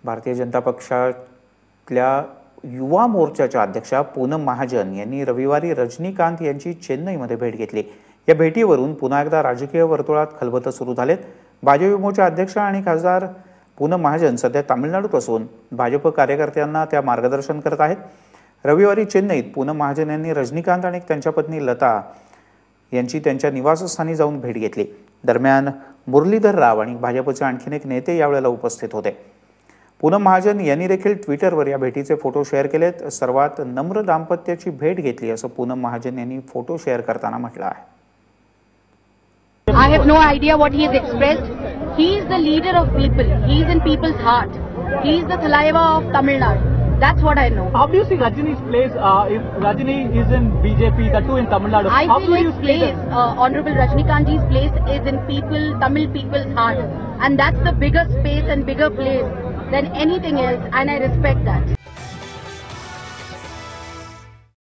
भारतीय जनता पक्षातल्या युवा मोर्चाच्या अध्यक्षा पूनम महाजन यांनी रविवारी रजनीकांत यांची चेन्नईमध्ये भेट घेतली। या भेटीवरून पुन्हा एकदा राजकीय वर्तुळात खलबतं सुरू झालेत। भाजप युमोर्चा अध्यक्ष आणि खासदार पूनम महाजन सध्या तामिळनाडूत असून भाजप कार्यकर्त्यांना त्या मार्गदर्शन करत आहेत। रविवारी चेन्नईत पूनम महाजन यांनी रजनीकांत आणि त्यांच्या पत्नी लता यांची त्यांच्या निवासस्थानी जाऊन भेट घेतली। दरम्यान मुरलीधर राव आणि भाजपचे आणखीन एक नेते यावेळेला उपस्थित होते। पूनम महाजन यांनी देखील ट्विटरवर या भेटीचे फोटो शेअर केलेत। सर्वात नम्र दाम्पत्याची भेट घेतली असं पूनम महाजन यांनी फोटो शेअर करताना म्हटलं आहे। I have no idea what he has expressed. He is the leader of people. He is in people's heart. He is the saliva of Tamil Nadu. That's what I know. How do you see Rajini's place if Rajini is in BJP, that too in Tamil Nadu? I feel his place, Honorable Rajinikanthji's place is in people, Tamil people's heart. And that's the bigger space and bigger place than anything else, and I respect that.